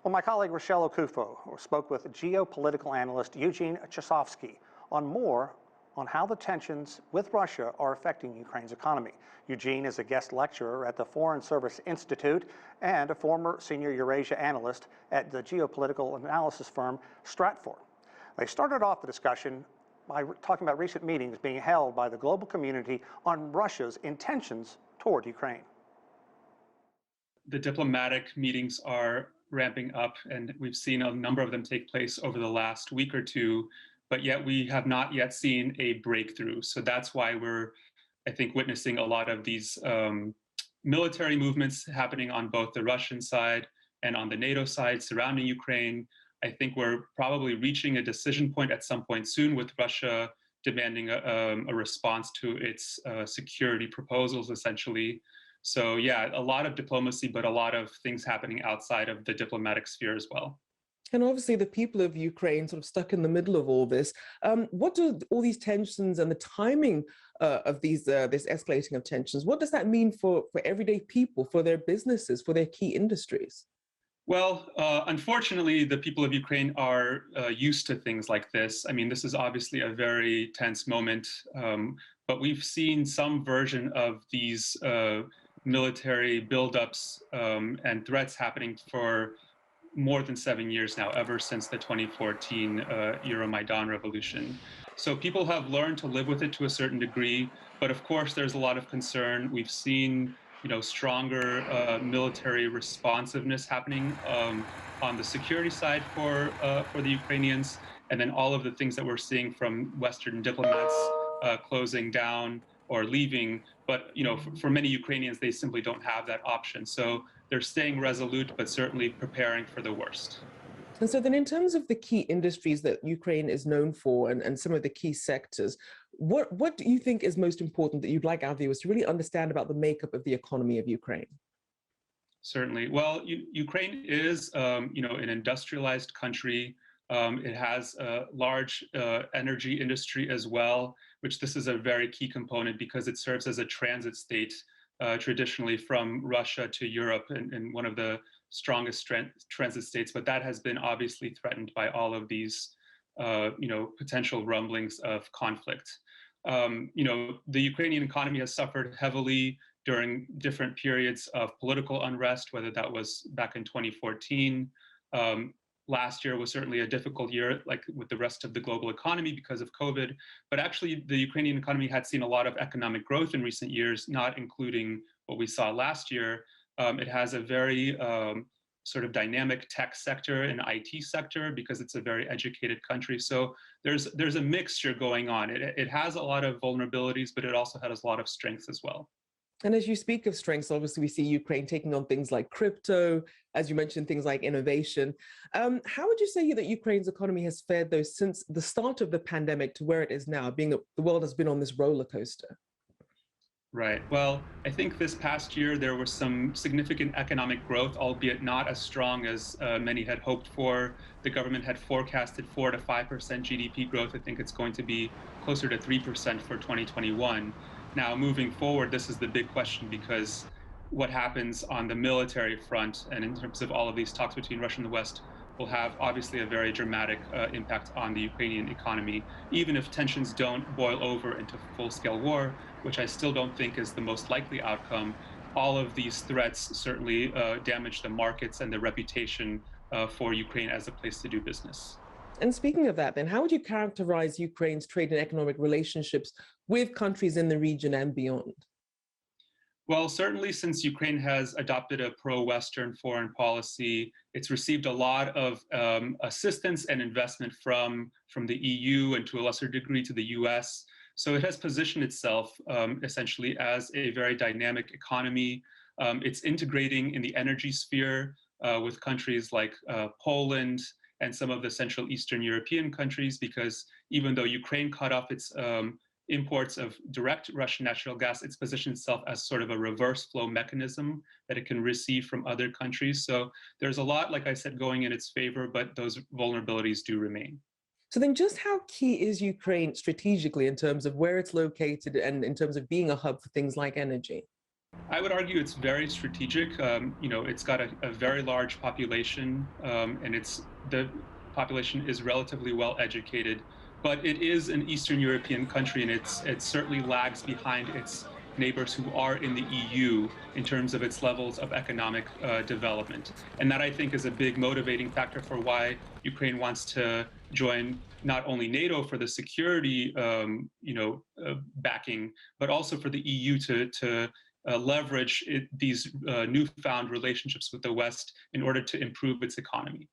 Well, my colleague Rochelle Okufo spoke with geopolitical analyst Eugene Chausovsky on more on how the tensions with Russia are affecting Ukraine's economy. Eugene is a guest lecturer at the Foreign Service Institute and a former senior Eurasia analyst at the geopolitical analysis firm Stratfor. They started off the discussion by talking about recent meetings being held by the global community on Russia's intentions toward Ukraine. The diplomatic meetings are ramping up, and we've seen a number of them take place over the last week or two, but yet we have not yet seen a breakthrough. So that's why we're, I think, witnessing a lot of these military movements happening on both the Russian side and on the NATO side surrounding Ukraine. I think we're probably reaching a decision point at some point soon, with Russia demanding a response to its security proposals, essentially. So yeah, a lot of diplomacy, but a lot of things happening outside of the diplomatic sphere as well. And obviously the people of Ukraine sort of stuck in the middle of all this. What do all these tensions and the timing of this escalating of tensions, what does that mean for everyday people, for their businesses, for their key industries? Well, unfortunately, the people of Ukraine are used to things like this. I mean, this is obviously a very tense moment, but we've seen some version of these military buildups and threats happening for more than 7 years now, ever since the 2014 Euromaidan revolution. So people have learned to live with it to a certain degree, but of course there's a lot of concern. We've seen, stronger military responsiveness happening on the security side for the Ukrainians, and then all of the things that we're seeing from Western diplomats closing down or leaving. But for many Ukrainians, they simply don't have that option. So they're staying resolute, but certainly preparing for the worst. And so then in terms of the key industries that Ukraine is known for and some of the key sectors, what do you think is most important that you'd like our viewers to really understand about the makeup of the economy of Ukraine? Certainly. Well, Ukraine is, an industrialized country. It has a large energy industry as well, which this is a very key component because it serves as a transit state traditionally from Russia to Europe, and one of the strongest transit states. But that has been obviously threatened by all of these, potential rumblings of conflict. The Ukrainian economy has suffered heavily during different periods of political unrest, whether that was back in 2014. Last year was certainly a difficult year, like with the rest of the global economy because of COVID. But actually, the Ukrainian economy had seen a lot of economic growth in recent years, not including what we saw last year. It has a very sort of dynamic tech sector and IT sector because it's a very educated country. So there's a mixture going on. It has a lot of vulnerabilities, but it also has a lot of strengths as well. And as you speak of strengths, obviously we see Ukraine taking on things like crypto, as you mentioned, things like innovation. How would you say that Ukraine's economy has fared, though, since the start of the pandemic to where it is now, being that the world has been on this roller coaster? Right. Well, I think this past year there was some significant economic growth, albeit not as strong as many had hoped for. The government had forecasted 4 to 5% GDP growth. I think it's going to be closer to 3% for 2021. Now, moving forward, this is the big question, because what happens on the military front and in terms of all of these talks between Russia and the West will have obviously a very dramatic impact on the Ukrainian economy, even if tensions don't boil over into full-scale war, which I still don't think is the most likely outcome. All of these threats certainly damage the markets and the reputation for Ukraine as a place to do business. And speaking of that, then, how would you characterize Ukraine's trade and economic relationships with countries in the region and beyond? Well, certainly since Ukraine has adopted a pro-Western foreign policy, it's received a lot of assistance and investment from the EU and to a lesser degree to the US. So it has positioned itself essentially as a very dynamic economy. It's integrating in the energy sphere with countries like Poland and some of the Central Eastern European countries, because even though Ukraine cut off its imports of direct Russian natural gas, it's positioned itself as sort of a reverse flow mechanism that it can receive from other countries. So there's a lot, like I said, going in its favor, but those vulnerabilities do remain. So then just how key is Ukraine strategically in terms of where it's located and in terms of being a hub for things like energy? I would argue it's very strategic. It's got a very large population, and the population is relatively well educated. But it is an Eastern European country, and it certainly lags behind its neighbors who are in the EU in terms of its levels of economic development. And that, I think, is a big motivating factor for why Ukraine wants to join not only NATO for the security, backing, but also for the EU to leverage these newfound relationships with the West in order to improve its economy.